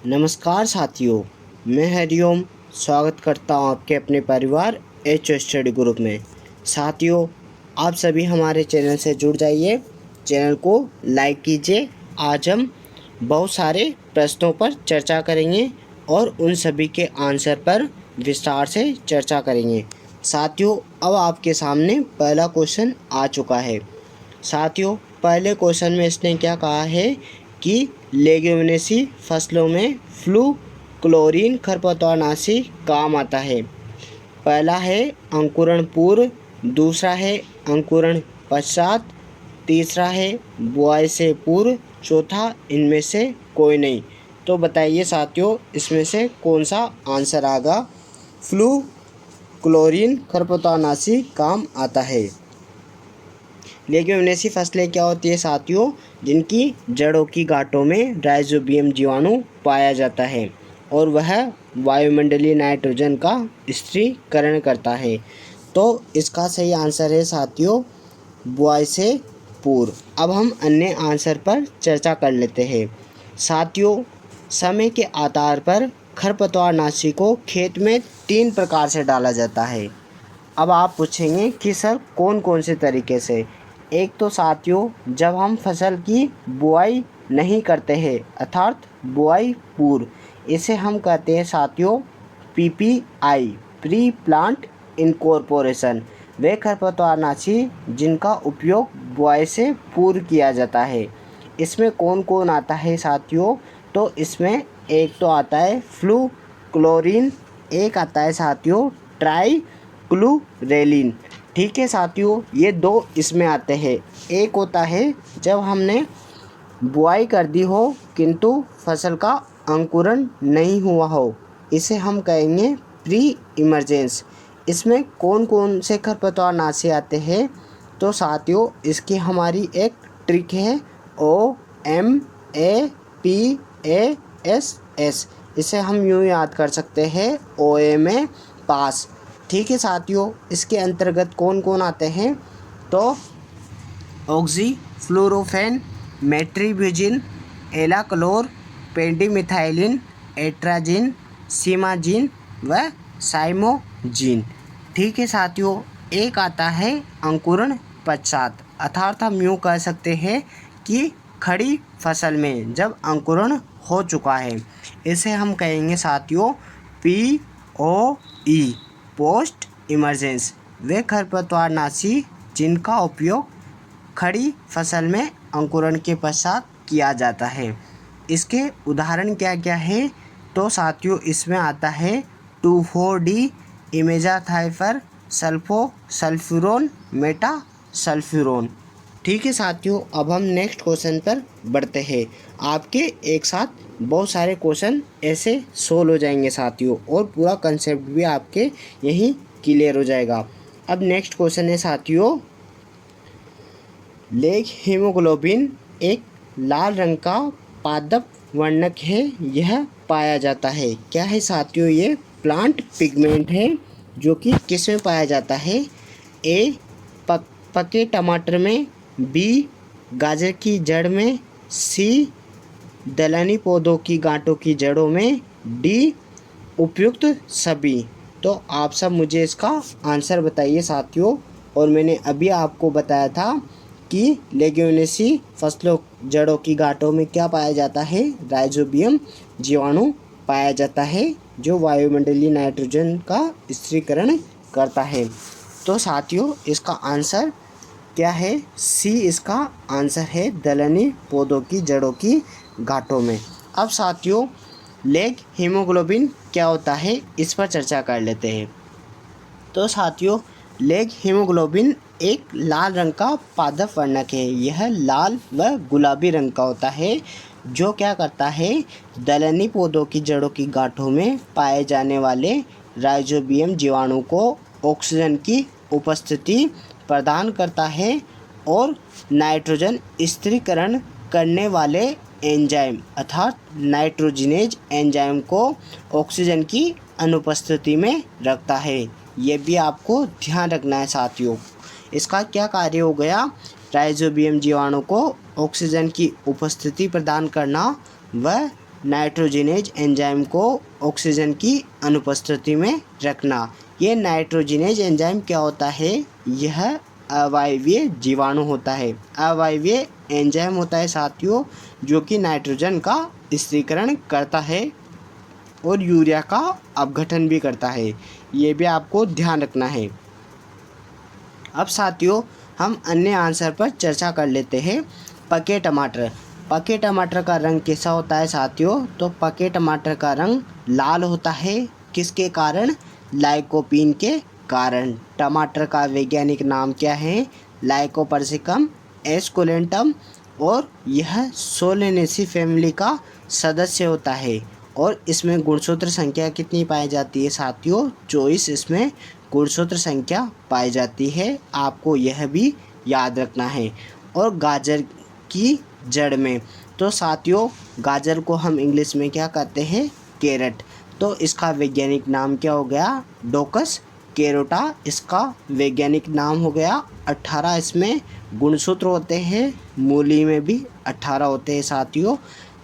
नमस्कार साथियों, मैं हरिओम स्वागत करता हूं आपके अपने परिवार एच स्टडी ग्रुप में। साथियों, आप सभी हमारे चैनल से जुड़ जाइए, चैनल को लाइक कीजिए। आज हम बहुत सारे प्रश्नों पर चर्चा करेंगे और उन सभी के आंसर पर विस्तार से चर्चा करेंगे। साथियों, अब आपके सामने पहला क्वेश्चन आ चुका है। साथियों, पहले क्वेश्चन में इसने क्या कहा है कि लेग्यूमिनेसी फसलों में फ्लू क्लोरीन खरपतवारनाशी काम आता है। पहला है अंकुरण पूर्व, दूसरा है अंकुरण पश्चात, तीसरा है बुआई से पूर्व, चौथा इनमें से कोई नहीं। तो बताइए साथियों, इसमें से कौन सा आंसर आएगा। फ्लू क्लोरीन खरपतवारनाशी काम आता है। लेग्यूमिनेसी फसलें क्या होती है साथियों, जिनकी जड़ों की गांठों में राइजोबियम जीवाणु पाया जाता है और वह वायुमंडलीय नाइट्रोजन का स्थिरीकरण करता है। तो इसका सही आंसर है साथियों बुआई से पूर्व। अब हम अन्य आंसर पर चर्चा कर लेते हैं। साथियों, समय के आधार पर खरपतवारनाशी को खेत में 3 प्रकार से डाला जाता है। अब आप पूछेंगे कि सर कौन कौन से तरीके से। एक तो साथियों, जब हम फसल की बुआई नहीं करते हैं अर्थात बुआई पूर्व, इसे हम कहते हैं साथियों PPI, प्री प्लांट इनकॉर्पोरेशन। वे खरपतवारनाशी जिनका उपयोग बुआई से पूर्व किया जाता है। इसमें कौन कौन आता है साथियों, तो इसमें एक तो आता है फ्लू क्लोरीन, एक आता है साथियों ट्राई क्लूरेलिन। ठीक है साथियों, ये 2 इसमें आते हैं। एक होता है जब हमने बुआई कर दी हो किंतु फसल का अंकुरण नहीं हुआ हो, इसे हम कहेंगे प्री इमरजेंस। इसमें कौन कौन से खरपतवारनाशी आते हैं, तो साथियों इसकी हमारी एक ट्रिक है OMAPASS। इसे हम यूँ याद कर सकते हैं OMA पास। ठीक है साथियों, इसके अंतर्गत कौन कौन आते हैं, तो ऑक्सी फ्लोरोफेन, मेट्रीब्यूजिन, एलाक्लोर, पेंडिमिथाइलिन, एट्राजिन, सीमाजिन व साइमोजिन। ठीक है साथियों, एक आता है अंकुरण पश्चात, अर्थात हम यूँ कह सकते हैं कि खड़ी फसल में जब अंकुरण हो चुका है, इसे हम कहेंगे साथियों POE, पोस्ट इमरजेंस। वे खरपतवारनाशी जिनका उपयोग खड़ी फसल में अंकुरण के पश्चात किया जाता है। इसके उदाहरण क्या क्या है, तो साथियों इसमें आता है 2,4-D इमेजाथाइफर, सल्फोसल्फ्यूरोन, मेटासल्फ्यूरोन। ठीक है साथियों, अब हम नेक्स्ट क्वेश्चन पर बढ़ते हैं। आपके एक साथ बहुत सारे क्वेश्चन ऐसे सोल्व हो जाएंगे साथियों, और पूरा कंसेप्ट भी आपके यहीं क्लियर हो जाएगा। अब नेक्स्ट क्वेश्चन है साथियों, लेग हीमोग्लोबिन एक लाल रंग का पादप वर्णक है, यह पाया जाता है। क्या है साथियों, ये प्लांट पिगमेंट है जो कि किस में पाया जाता है। A पके टमाटर में, B गाजर की जड़ में, C दलहनी पौधों की गांठों की जड़ों में, D उपयुक्त सभी। तो आप सब मुझे इसका आंसर बताइए साथियों। और मैंने अभी आपको बताया था कि लेग्यूमिनेसी फसलों जड़ों की गांठों में क्या पाया जाता है, राइजोबियम जीवाणु पाया जाता है जो वायुमंडलीय नाइट्रोजन का स्थिरीकरण करता है। तो साथियों इसका आंसर क्या है, C इसका आंसर है दलहनी पौधों की जड़ों की गांठों में। अब साथियों लेग हीमोग्लोबिन क्या होता है, इस पर चर्चा कर लेते हैं। तो साथियों लेग हीमोग्लोबिन एक लाल रंग का पादप वर्णक है। यह लाल व गुलाबी रंग का होता है, जो क्या करता है, दलहनी पौधों की जड़ों की गांठों में पाए जाने वाले राइजोबियम जीवाणु को ऑक्सीजन की उपस्थिति प्रदान करता है और नाइट्रोजन स्थिरीकरण करने वाले एंजाइम अर्थात नाइट्रोजिनेज एंजाइम को ऑक्सीजन की अनुपस्थिति में रखता है। ये भी आपको ध्यान रखना है साथियों। इसका क्या कार्य हो गया, राइजोबियम जीवाणु को ऑक्सीजन की उपस्थिति प्रदान करना व नाइट्रोजिनेज एंजाइम को ऑक्सीजन की अनुपस्थिति में रखना। ये नाइट्रोजिनेज एंजाइम क्या होता है? यह अवायवीय जीवाणु होता है, अवायवीय एंजाइम होता है साथियों, जो कि नाइट्रोजन का स्थिरीकरण करता है और यूरिया का अपघटन भी करता है। ये भी आपको ध्यान रखना है। अब साथियों हम अन्य आंसर पर चर्चा कर लेते हैं। पके टमाटर, पके टमाटर का रंग कैसा होता है साथियों? तो पके टमाटर का रंग लाल होता है। किसके कारण? लाइकोपीन के कारण। टमाटर का वैज्ञानिक नाम क्या है? लाइकोपर्सिकम एस्कुलेंटम, और यह सोलेनेसी फैमिली का सदस्य होता है। और इसमें गुणसूत्र संख्या कितनी पाई जाती है साथियों? 24 इसमें गुणसूत्र संख्या पाई जाती है, आपको यह भी याद रखना है। और गाजर की जड़ में, तो साथियों गाजर को हम इंग्लिश में क्या कहते हैं? कैरेट। तो इसका वैज्ञानिक नाम क्या हो गया? डोकस कैरोटा इसका वैज्ञानिक नाम हो गया। 18 इसमें गुणसूत्र होते हैं, मूली में भी 18 होते हैं साथियों।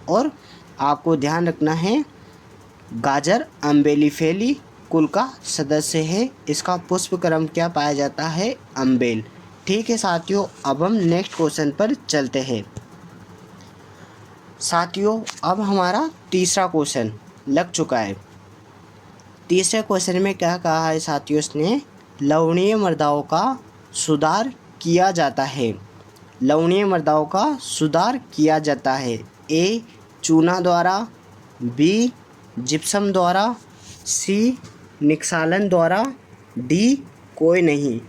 और आपको ध्यान रखना है, गाजर अम्बेलिफेली कुल का सदस्य है। इसका पुष्प क्रम क्या पाया जाता है? अम्बेल। ठीक है साथियों, अब हम नेक्स्ट क्वेश्चन पर चलते हैं। साथियों अब हमारा तीसरा क्वेश्चन लग चुका है। तीसरे क्वेश्चन में क्या कहा है साथियों? इसने लवणीय मृदाओं का सुधार किया जाता है। लवणीय मृदाओं का सुधार किया जाता है। ए चूना द्वारा, बी जिप्सम द्वारा, सी निक्षालन द्वारा, डी कोई नहीं।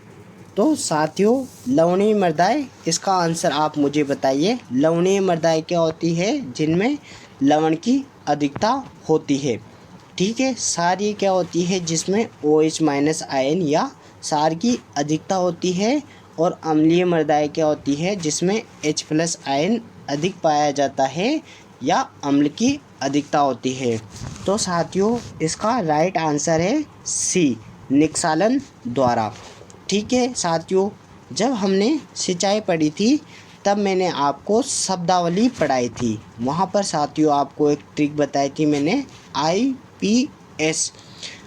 तो साथियों लवणीय मृदाएं, इसका आंसर आप मुझे बताइए। लवणीय मृदाएं क्या होती है? जिनमें लवण की अधिकता होती है। ठीक है, सारी क्या होती है? जिसमें OH- आयन या क्षार की अधिकता होती है। और अम्लीय मृदाएं क्या होती है? जिसमें H+ आयन अधिक पाया जाता है या अम्ल की अधिकता होती है। तो साथियों इसका राइट आंसर है सी निक्षालन द्वारा। ठीक है साथियों, जब हमने सिंचाई पढ़ी थी तब मैंने आपको शब्दावली पढ़ाई थी। वहाँ पर साथियों आपको एक ट्रिक बताई थी मैंने, IPS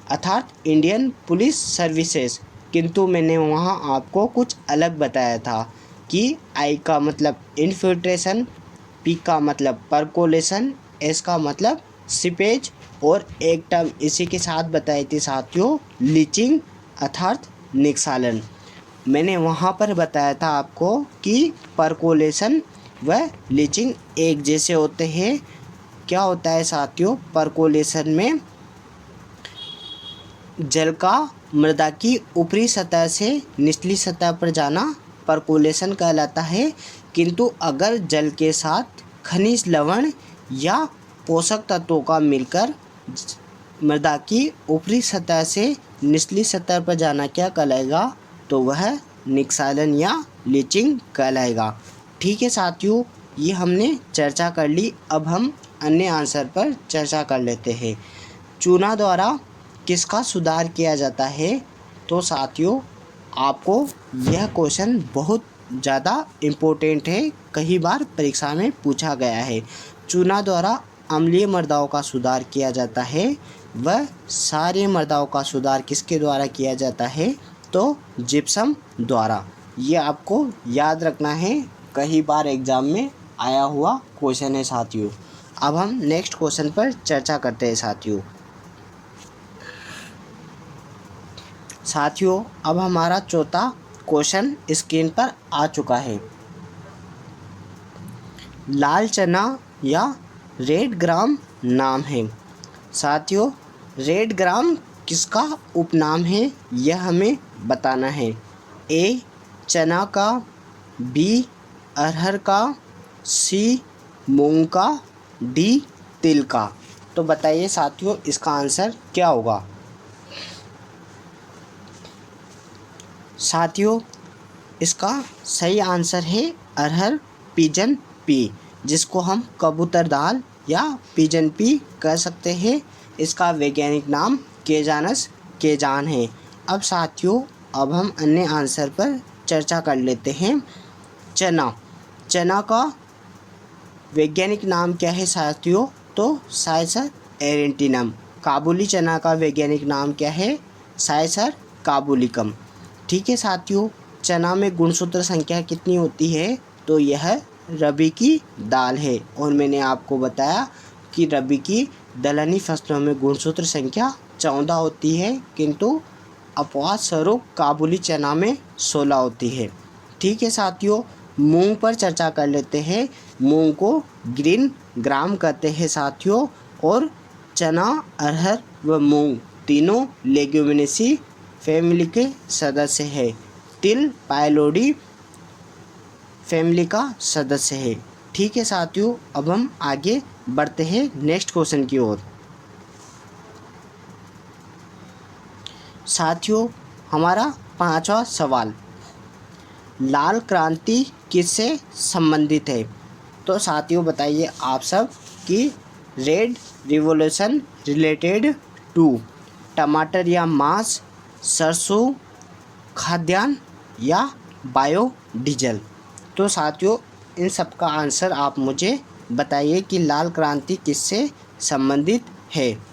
अर्थात इंडियन पुलिस सर्विसेज, किंतु मैंने वहाँ आपको कुछ अलग बताया था कि I का मतलब इन्फिल्ट्रेशन, P का मतलब परकोलेशन, S का मतलब सीपेज, और एक टर्म इसी के साथ बताई थी साथियों लीचिंग अर्थात निक्षालन। मैंने वहाँ पर बताया था आपको कि परकोलेशन व लीचिंग एक जैसे होते हैं। क्या होता है साथियों? परकोलेशन में जल का मृदा की ऊपरी सतह से निचली सतह पर जाना परकोलेशन कहलाता है। किंतु अगर जल के साथ खनिज लवण या पोषक तत्वों का मिलकर मृदा की ऊपरी सतह से निचली सतह पर जाना क्या कहलाएगा? तो वह निक्षालन या लीचिंग कहलाएगा। ठीक है साथियों, ये हमने चर्चा कर ली। अब हम अन्य आंसर पर चर्चा कर लेते हैं। चूना द्वारा किसका सुधार किया जाता है? तो साथियों आपको यह क्वेश्चन बहुत ज़्यादा इम्पोर्टेंट है, कई बार परीक्षा में पूछा गया है। चूना द्वारा अम्लीय मृदाओं का सुधार किया जाता है, वह सारे मृदाओं का सुधार किसके द्वारा किया जाता है? तो जिप्सम द्वारा। ये आपको याद रखना है, कई बार एग्जाम में आया हुआ क्वेश्चन है साथियों। अब हम नेक्स्ट क्वेश्चन पर चर्चा करते हैं साथियों अब हमारा चौथा क्वेश्चन स्क्रीन पर आ चुका है। लाल चना या रेड ग्राम नाम है। साथियों रेड ग्राम किसका उपनाम है? यह हमें बताना है। ए चना का, बी अरहर का, सी मूंग का, डी तिल का। तो बताइए साथियों इसका आंसर क्या होगा? साथियों इसका सही आंसर है अरहर पिजन पी, जिसको हम कबूतर दाल या पिजन पी कह सकते हैं। इसका वैज्ञानिक नाम केजानस केजान है। अब साथियों अब हम अन्य आंसर पर चर्चा कर लेते हैं। चना, चना का वैज्ञानिक नाम क्या है साथियों? तो साइसर एरेंटिनम। काबुली चना का वैज्ञानिक नाम क्या है? साइसर काबुलिकम। ठीक है साथियों, चना में गुणसूत्र संख्या कितनी होती है? तो यह रबी की दाल है, और मैंने आपको बताया कि रबी की दलहनी फसलों में गुणसूत्र संख्या 14 होती है, किंतु अपवाद स्वरूप काबुली चना में 16 होती है। ठीक है साथियों, मूंग पर चर्चा कर लेते हैं। मूंग को ग्रीन ग्राम कहते हैं साथियों, और चना, अरहर व मूंग तीनों लेग्यूमिनेसी फैमिली के सदस्य है। तिल पाइलोडी फैमिली का सदस्य है। ठीक है साथियों, अब हम आगे बढ़ते हैं नेक्स्ट क्वेश्चन की ओर। साथियों, हमारा 5वां सवाल, लाल क्रांति किससे संबंधित है? तो साथियों बताइए आप सब कि रेड रिवॉल्यूशन रिलेटेड टू टमाटर या मांस, सरसों, खाद्यान्न या बायोडीजल। तो साथियों इन सब का आंसर आप मुझे बताइए कि लाल क्रांति किससे संबंधित है।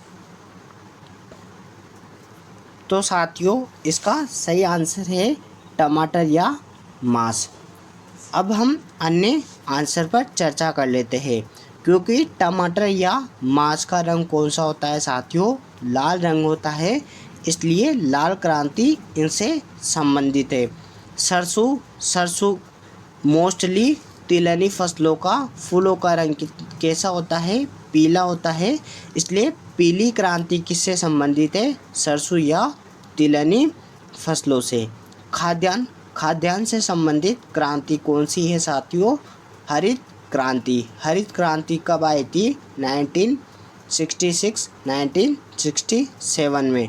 तो साथियों इसका सही आंसर है टमाटर या मांस। अब हम अन्य आंसर पर चर्चा कर लेते हैं, क्योंकि टमाटर या मांस का रंग कौन सा होता है साथियों? लाल रंग होता है, इसलिए लाल क्रांति इनसे संबंधित है। सरसों मोस्टली तिलहनी फसलों का फूलों का रंग कैसा होता है? पीला होता है, इसलिए पीली क्रांति किससे संबंधित है? सरसों या तिलहनी फसलों से। खाद्यान्न से संबंधित क्रांति कौन सी है साथियों? हरित क्रांति। हरित क्रांति कब आई थी? 1967 में।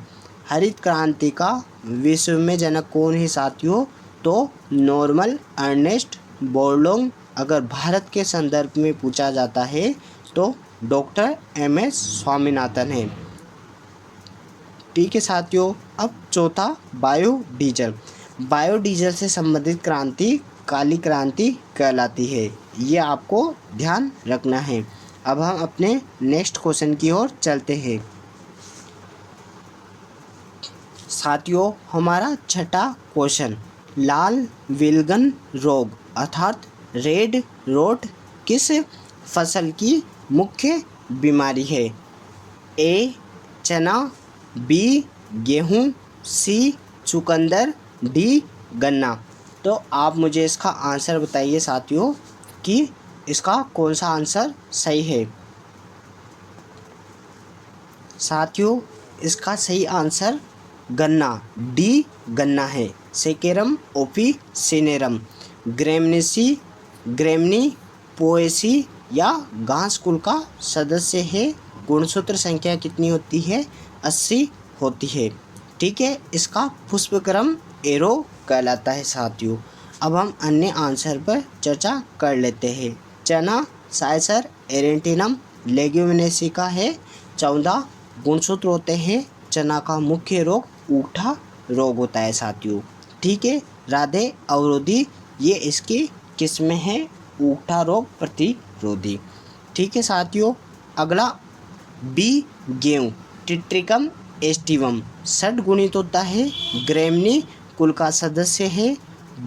हरित क्रांति का विश्व में जनक कौन है साथियों? तो नॉर्मन अर्नेस्ट बोरलॉग। अगर भारत के संदर्भ में पूछा जाता है तो डॉक्टर MS स्वामीनाथन है। ठीक है साथियों, अब चौथा बायोडीजल। बायोडीजल से संबंधित क्रांति काली क्रांति कहलाती है, ये आपको ध्यान रखना है। अब हम अपने नेक्स्ट क्वेश्चन की ओर चलते हैं। साथियों हमारा छठा क्वेश्चन, लाल विल्गन रोग अर्थात रेड रोट किस फसल की मुख्य बीमारी है? A चना, B गेहूँ, C चुकंदर, D गन्ना। तो आप मुझे इसका आंसर बताइए साथियों कि इसका कौन सा आंसर सही है। साथियों इसका सही आंसर गन्ना, D गन्ना है। सेकेरम ओपिसिनेरम ग्रेमनी पोएसी या घास कुल का सदस्य है। गुणसूत्र संख्या कितनी होती है? 80 होती है। ठीक है, इसका पुष्पक्रम एरो कहलाता है साथियों। अब हम अन्य आंसर पर चर्चा कर लेते हैं। चना साइसर एरेंटिनम लेग्यूमिनेसी का है। 14 गुणसूत्र होते हैं। चना का मुख्य रोग ऊठा रोग होता है साथियों। ठीक है, राधे अवरोधी ये इसकी किस्में हैं, ऊठा रोग प्रतिरोधी। ठीक है साथियों, अगला B गेहूँ टिट्रिकम एस्टिवम षडगुणित होता है। ग्रेमनी कुल का सदस्य है।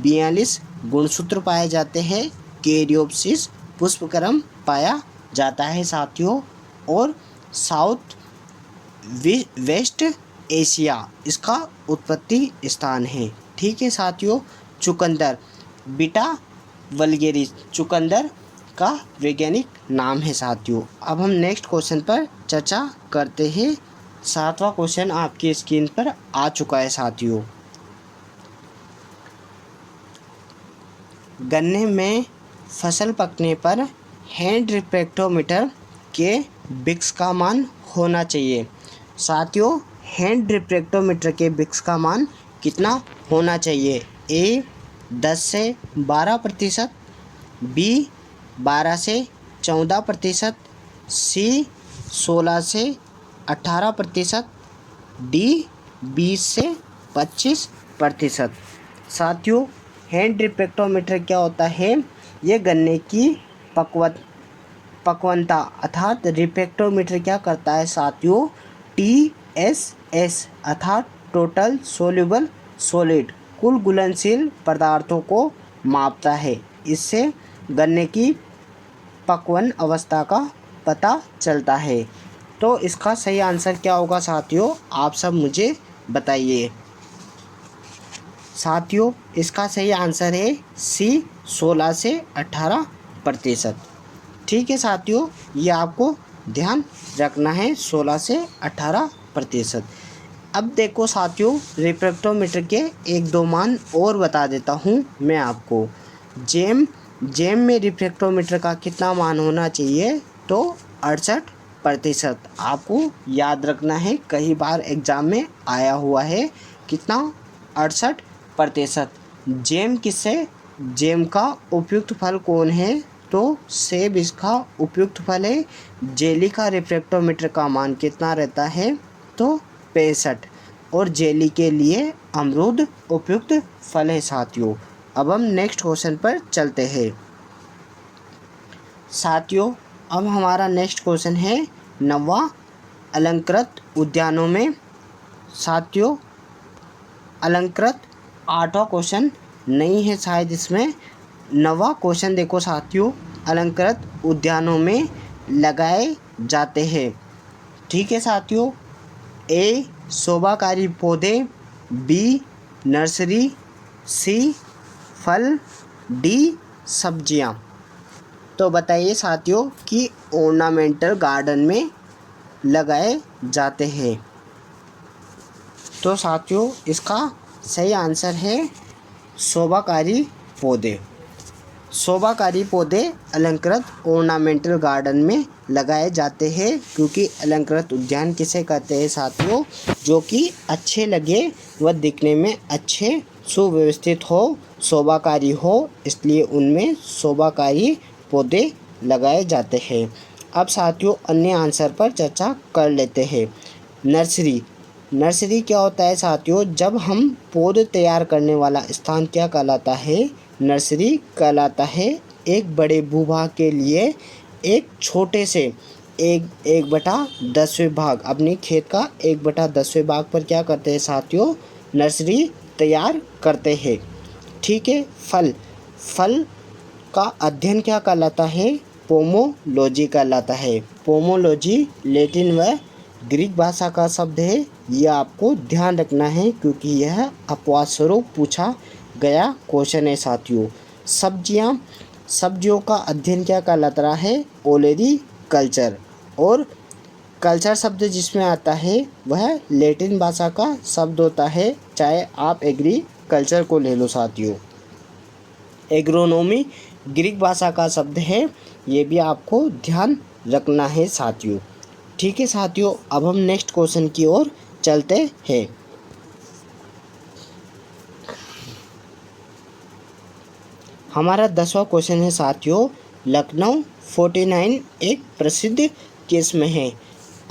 42 गुणसूत्र पाए जाते हैं। कैरियोप्सिस पुष्पक्रम पाया जाता है साथियों। और साउथ वेस्ट एशिया इसका उत्पत्ति स्थान है। ठीक है साथियों, चुकंदर बीटा वल्गेरिस चुकंदर का वैज्ञानिक नाम है साथियों। अब हम नेक्स्ट क्वेश्चन पर चर्चा करते हैं। 7वां क्वेश्चन आपकी स्क्रीन पर आ चुका है साथियों। गन्ने में फसल पकने पर हैंड रिफ्रैक्टोमीटर के बिक्स का मान होना चाहिए। साथियों हैंड रिफ्रैक्टोमीटर के बिक्स का मान कितना होना चाहिए? A 10 से 12%, B 12 से 14%, C 16 से 18%, D 20 से 25%। साथियों हैंड रिफ्रैक्टोमीटर क्या होता है? ये गन्ने की पक्वनता अर्थात रिफ्रैक्टोमीटर क्या करता है साथियों, TSS अर्थात टोटल सोल्यूबल सॉलिड कुल घुलनशील पदार्थों को मापता है। इससे गन्ने की पक्वन अवस्था का पता चलता है। तो इसका सही आंसर क्या होगा साथियों, आप सब मुझे बताइए। साथियों इसका सही आंसर है C 16 से 18%। ठीक है साथियों, ये आपको ध्यान रखना है 16 से 18%। अब देखो साथियों, रिफ्रैक्टोमीटर के एक दो मान और बता देता हूँ मैं आपको। जेम में रिफ्रैक्टोमीटर का कितना मान होना चाहिए, तो 68%। आपको याद रखना है, कई बार एग्ज़ाम में आया हुआ है। कितना, 68%। जेम का उपयुक्त फल कौन है, तो सेब इसका उपयुक्त फल है। जेली का रिफ्रैक्टोमीटर का मान कितना रहता है, तो 65। और जेली के लिए अमरूद उपयुक्त फल है साथियों। अब हम नेक्स्ट क्वेश्चन पर चलते हैं साथियों। अब हमारा नेक्स्ट क्वेश्चन है 9वां अलंकृत उद्यानों में। साथियों अलंकृत 8वां क्वेश्चन नहीं है शायद इसमें। 9वां क्वेश्चन देखो साथियों, अलंकृत उद्यानों में लगाए जाते हैं। ठीक है साथियों, A शोभाकारी पौधे, B नर्सरी, C फल, D सब्जियां। तो बताइए साथियों कि ऑर्नामेंटल गार्डन में लगाए जाते हैं। तो साथियों इसका सही आंसर है शोभाकारी पौधे। शोभाकारी पौधे अलंकृत ऑर्नामेंटल गार्डन में लगाए जाते हैं, क्योंकि अलंकृत उद्यान किसे कहते हैं साथियों, जो कि अच्छे लगे व दिखने में अच्छे, सुव्यवस्थित हो, शोभाकारी हो, इसलिए उनमें शोभाकारी पौधे लगाए जाते हैं। अब साथियों अन्य आंसर पर चर्चा कर लेते हैं। नर्सरी क्या होता है साथियों, जब हम पौधे तैयार करने वाला स्थान क्या कहलाता है, नर्सरी कहलाता है। एक बड़े भूभाग के लिए एक छोटे से 1/10वें भाग, अपने खेत का 1/10वें भाग पर क्या करते हैं साथियों, नर्सरी तैयार करते हैं। ठीक है, फल का अध्ययन क्या कहलाता है, पोमोलॉजी कहलाता है। पोमोलॉजी लैटिन व ग्रीक भाषा का शब्द है। यह आपको ध्यान रखना है, क्योंकि यह अपवाद स्वरूप पूछा गया क्वेश्चन है साथियों। सब्जियों का अध्ययन क्या कहलाता है, ओलेरी कल्चर। और कल्चर शब्द जिसमें आता है वह लैटिन भाषा का शब्द होता है, चाहे आप एग्रीकल्चर को ले लो साथियों। एग्रोनॉमी ग्रीक भाषा का शब्द है, ये भी आपको ध्यान रखना है साथियों। ठीक है साथियों, अब हम नेक्स्ट क्वेश्चन की ओर चलते हैं। हमारा 10वां क्वेश्चन है साथियों, लखनऊ 49 एक प्रसिद्ध किस्म है।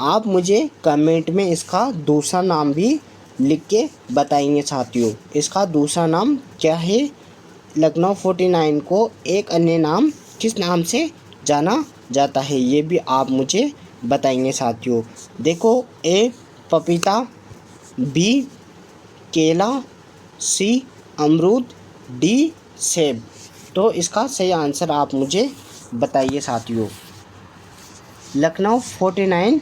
आप मुझे कमेंट में इसका दूसरा नाम भी लिख के बताएंगे साथियों। इसका दूसरा नाम क्या है, लखनऊ 49 को एक अन्य नाम किस नाम से जाना जाता है, ये भी आप मुझे बताएंगे साथियों। देखो, A पपीता, B केला, C अमरूद, D सेब। तो इसका सही आंसर आप मुझे बताइए साथियों। लखनऊ 49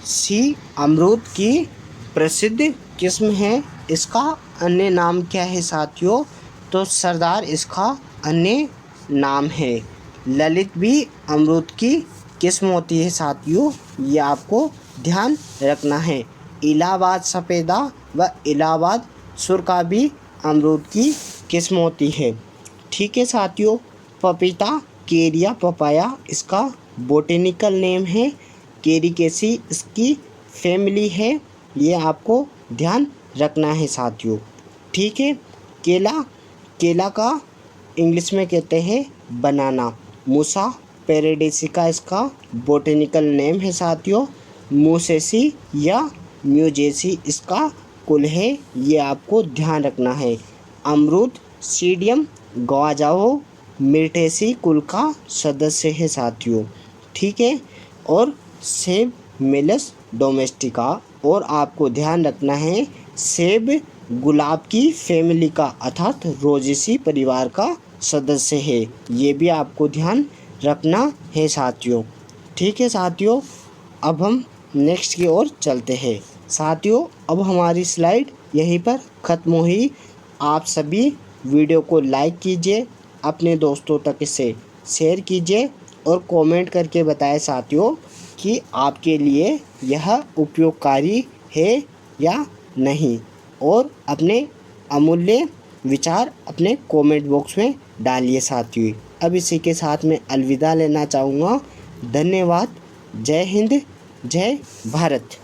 C अमरूद की प्रसिद्ध किस्म है। इसका अन्य नाम क्या है साथियों, तो सरदार इसका अन्य नाम है। ललित भी अमरूद की किस्म होती है साथियों, ये आपको ध्यान रखना है। इलाहाबाद सफ़ेदा व इलाहाबाद सुरखा भी अमरूद की किस्म होती है। ठीक है साथियों, पपीता केरिया पपाया इसका बोटेनिकल नेम है। केरिकेसी इसकी फैमिली है, ये आपको ध्यान रखना है साथियों। ठीक है, केला का इंग्लिश में कहते हैं बनाना। मूसा पैराडाइसिका इसका बोटेनिकल नेम है साथियों। मूसेसी या म्यूजेसी इसका कुल है, ये आपको ध्यान रखना है। अमरूद सीडियम ग्वाजाओ मिर्टेसी कुल का सदस्य है साथियों। ठीक है। और सेब मेलस डोमेस्टिका, और आपको ध्यान रखना है सेब गुलाब की फैमिली का अर्थात रोजेसी परिवार का सदस्य है, ये भी आपको ध्यान रखना है साथियों। ठीक है साथियों, अब हम नेक्स्ट की ओर चलते हैं। साथियों अब हमारी स्लाइड यहीं पर ख़त्म हुई। आप सभी वीडियो को लाइक कीजिए, अपने दोस्तों तक इसे शेयर कीजिए और कमेंट करके बताएं साथियों कि आपके लिए यह उपयोगकारी है या नहीं, और अपने अमूल्य विचार अपने कमेंट बॉक्स में डालिए साथियों। अब इसी के साथ मैं अलविदा लेना चाहूँगा। धन्यवाद। जय हिंद, जय भारत।